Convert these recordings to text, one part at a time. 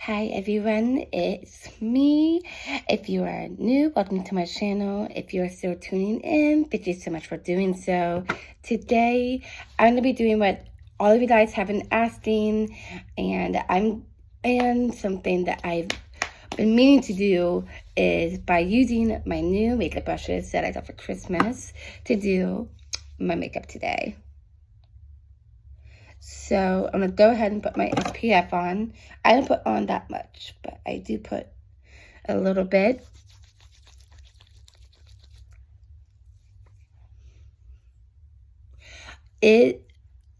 Hi everyone, it's me. If you are new, welcome to my channel. If you are still tuning in, thank you so much for doing so. Today, I'm going to be doing what all of you guys have been asking, and something that I've been meaning to do is by using my new makeup brushes that I got for Christmas to do my makeup today. So I'm going to go ahead and put my SPF on. I don't put on that much, but I do put a little bit.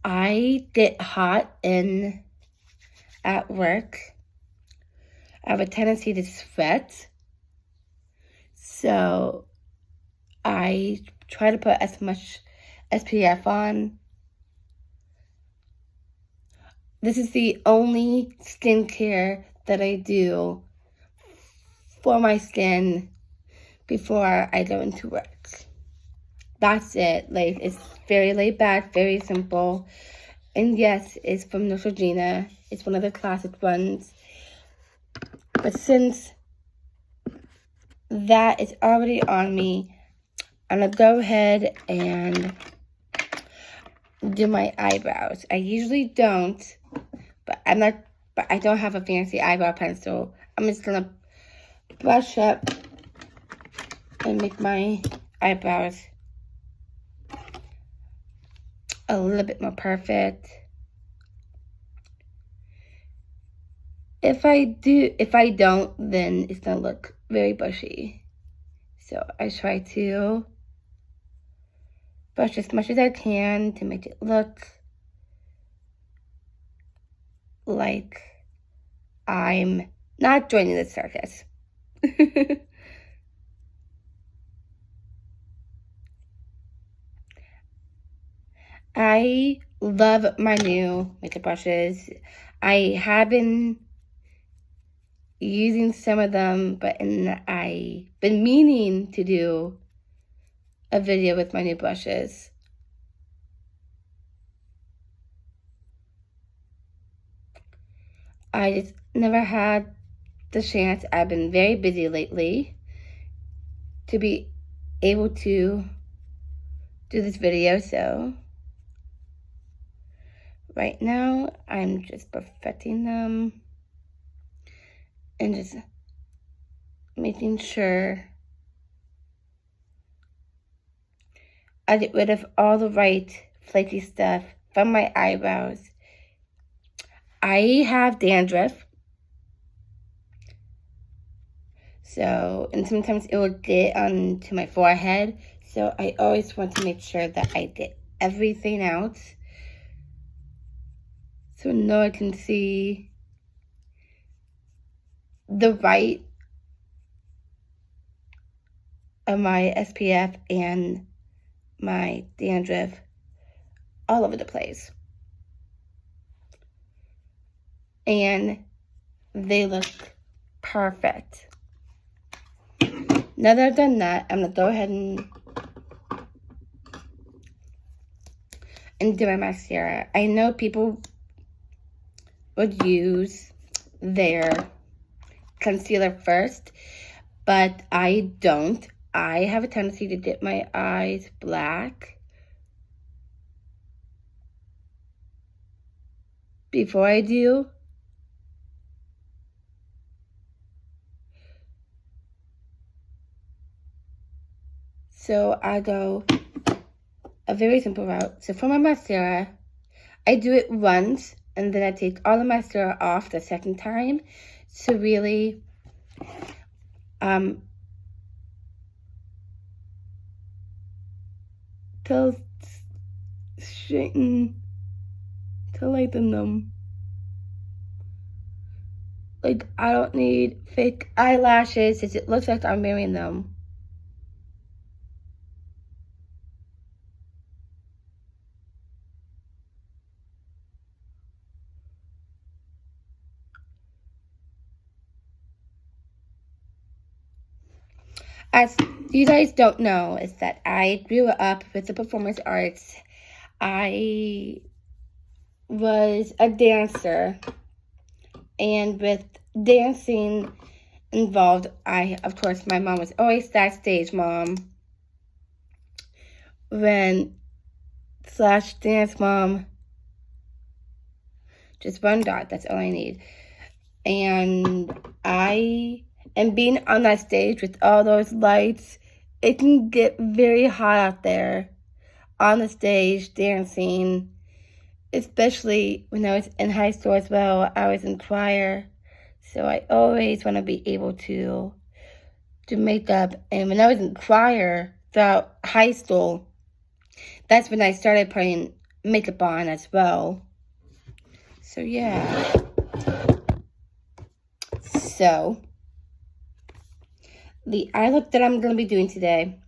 I get hot at work. I have a tendency to sweat. So I try to put as much SPF on. This is the only skincare that I do for my skin before I go into work. That's it. Like, it's very laid back, very simple. And yes, it's from Neutrogena. It's one of the classic ones. But since that is already on me, I'm going to go ahead and do my eyebrows. I usually don't, but I don't have a fancy eyebrow pencil. I'm just going to brush up and make my eyebrows a little bit more perfect. If I don't, then it's gonna look very bushy. So I try to brush as much as I can to make it look like I'm not joining the circus. I love my new makeup brushes. I have been using some of them, but I've been meaning to do a video with my new brushes. I just never had the chance. I've been very busy lately to be able to do this video, so right now I'm just perfecting them and just making sure I get rid of all the right flaky stuff from my eyebrows. I have dandruff, and sometimes it will get onto my forehead, so I always want to make sure that I get everything out so no one can see the right of my SPF and my dandruff all over the place. And they look perfect. Now that I've done that, I'm going to go ahead and do my mascara. I know people would use their concealer first, but I don't. I have a tendency to dip my eyes black before I do. So I go a very simple route. So for my mascara, I do it once, and then I take all the mascara off the second time to really to straighten, to lighten them. Like, I don't need fake eyelashes since it looks like I'm wearing them. As you guys don't know, is that I grew up with the performance arts. I was a dancer, and with dancing involved. Of course, my mom was always that stage mom. When / dance mom. Just one dot, that's all I need. And being on that stage with all those lights, it can get very hot out there on the stage dancing, especially when I was in high school as well. I was in choir, so I always want to be able to do makeup. And when I was in choir throughout high school, that's when I started putting makeup on as well. So yeah. So the eye look that I'm going to be doing today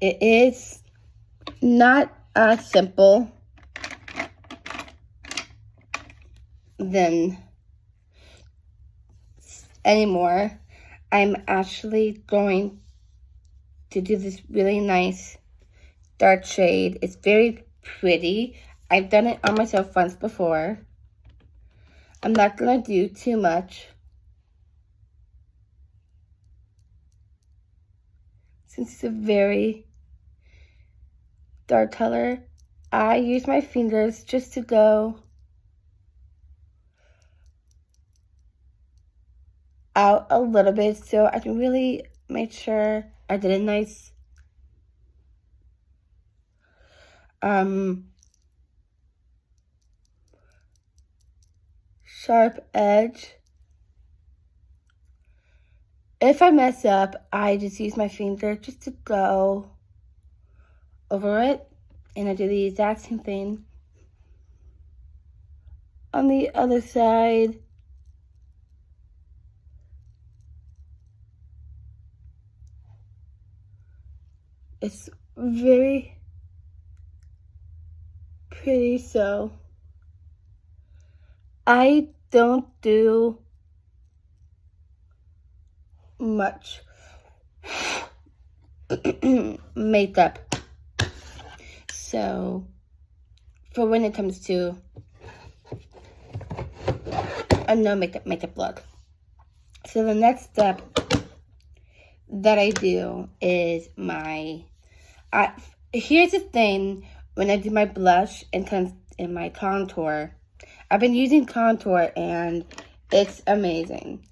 it is not as simple than anymore. I'm actually going to do this really nice dark shade. It's very pretty. I've done it on myself once before. I'm not going to do too much, since it's a very dark color. I use my fingers just to go out a little bit so I can really make sure I did a nice sharp edge. If I mess up, I just use my finger just to go over it, and I do the exact same thing on the other side. It's very pretty, so I don't do much makeup. So for when it comes to a no makeup look. So the next step that I do is here's the thing, when I do my blush and my contour, I've been using contour and it's amazing.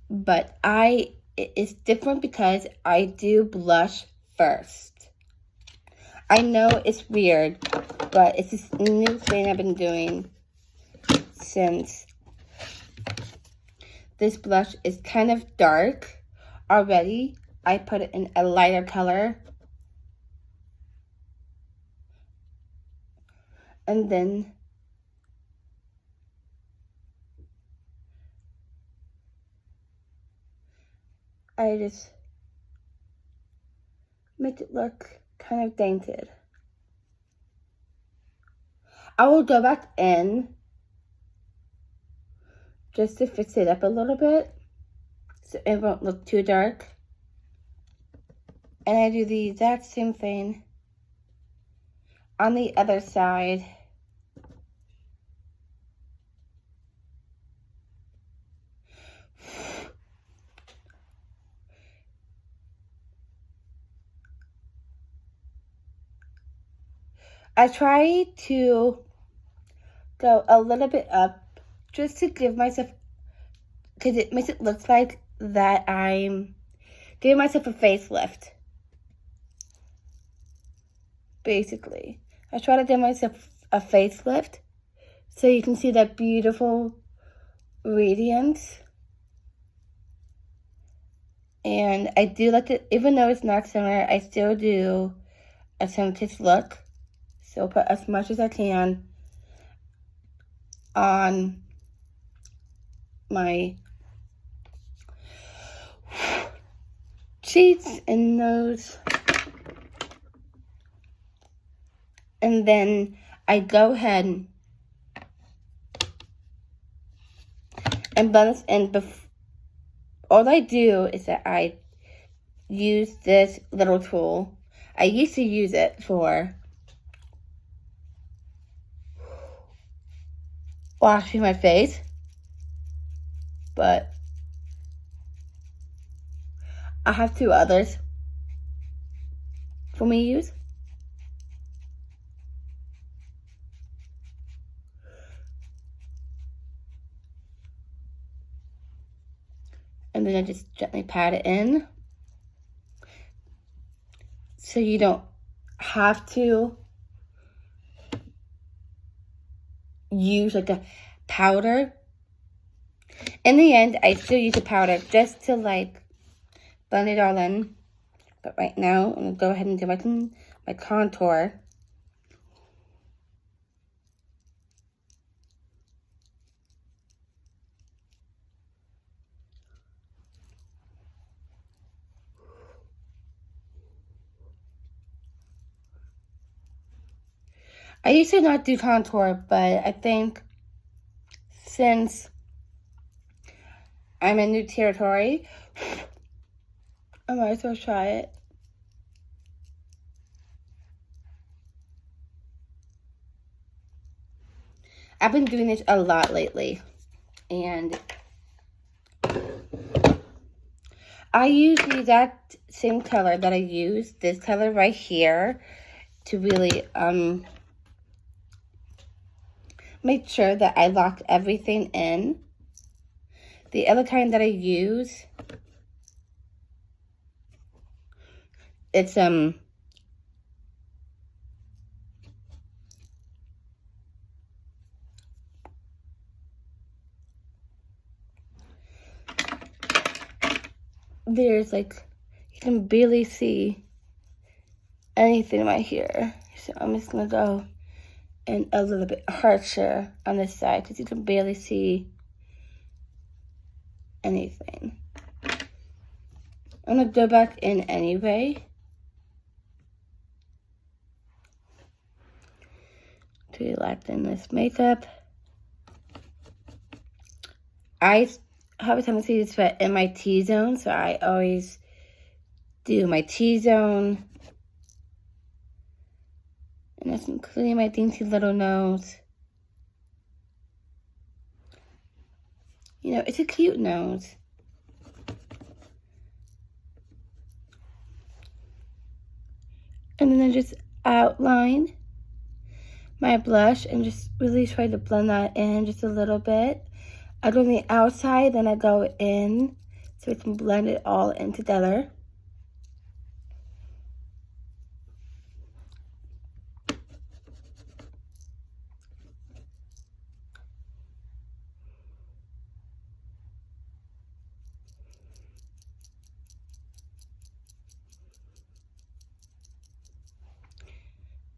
But it's different because I do blush first. I know it's weird, but it's this new thing I've been doing since this blush is kind of dark already. I put it in a lighter color. And then I just make it look kind of dainted. I will go back in just to fix it up a little bit so it won't look too dark. And I do the exact same thing on the other side. I try to go a little bit up just to give myself, because it makes it look like that I'm giving myself a facelift. Basically, I try to give myself a facelift so you can see that beautiful radiance. And I do like it, even though it's not summer, I still do a tinted look. So put as much as I can on my cheeks and nose. And then I go ahead and blend this in. All I do is that I use this little tool. I used to use it for washing my face, but I have two others for me to use. And then I just gently pat it in, so you don't have to use like the powder. In the end, I still use the powder just to like blend it all in. But right now, I'm gonna go ahead and do my contour. I used to not do contour, but I think since I'm in new territory, I might as well try it. I've been doing this a lot lately, and I use the exact same color that I use, this color right here, to really make sure that I lock everything in. The other kind that I use, it's there's like, you can barely see anything right here. So I'm just gonna go in a little bit harsher on this side because you can barely see anything. I'm gonna go back in anyway to lock in this makeup. I have a tendency to sweat in my T-zone, so I always do my T-zone. And that's including my dainty little nose. You know, it's a cute nose. And then I just outline my blush and just really try to blend that in just a little bit. I go on the outside, then I go in so I can blend it all in together.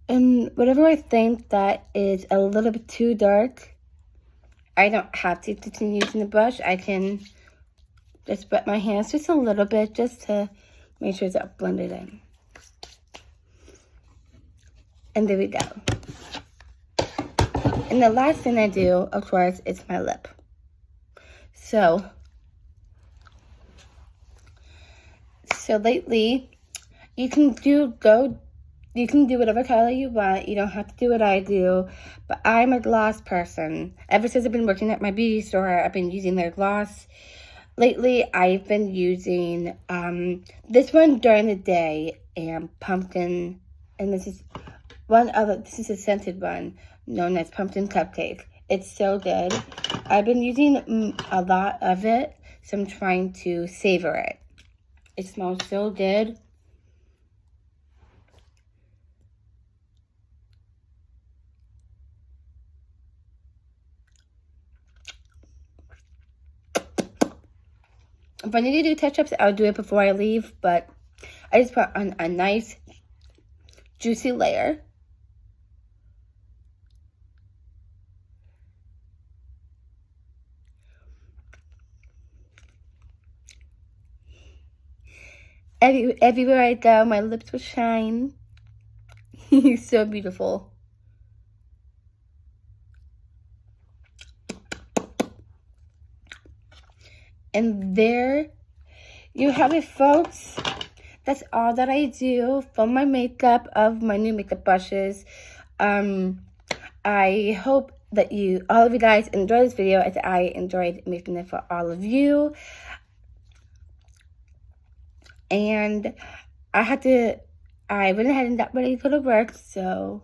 And whatever I think that is a little bit too dark, I don't have to continue using the brush. I can just wet my hands just a little bit just to make sure it's blended in. And there we go. And the last thing I do, of course, is my lip. So lately, you can do whatever color you want. You don't have to do what I do. But I'm a gloss person. Ever since I've been working at my beauty store, I've been using their gloss. Lately, I've been using this one during the day and pumpkin. And this is a scented one known as pumpkin cupcake. It's so good. I've been using a lot of it, so I'm trying to savor it. It smells so good. If I need to do touch-ups, I'll do it before I leave, but I just put on a nice, juicy layer. Everywhere I go, my lips will shine. So beautiful. And there you have it, folks. That's all that I do for my makeup of my new makeup brushes. I hope that all of you guys enjoyed this video as I enjoyed making it for all of you. And I went ahead and got ready to go to work, so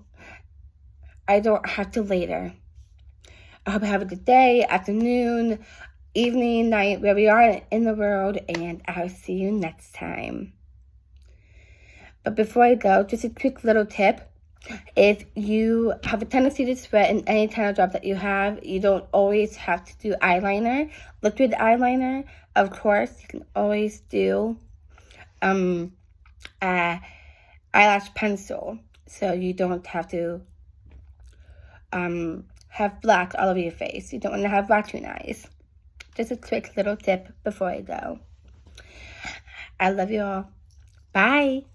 I don't have to later. I hope you have a good day, afternoon, evening, night, where we are in the world, and I'll see you next time. But before I go, just a quick little tip. If you have a tendency to sweat in any kind of job that you have, you don't always have to do eyeliner, liquid eyeliner. Of course, you can always do eyelash pencil, so you don't have to have black all over your face. You don't want to have raccoon eyes. Just a quick little tip before I go. I love you all. Bye.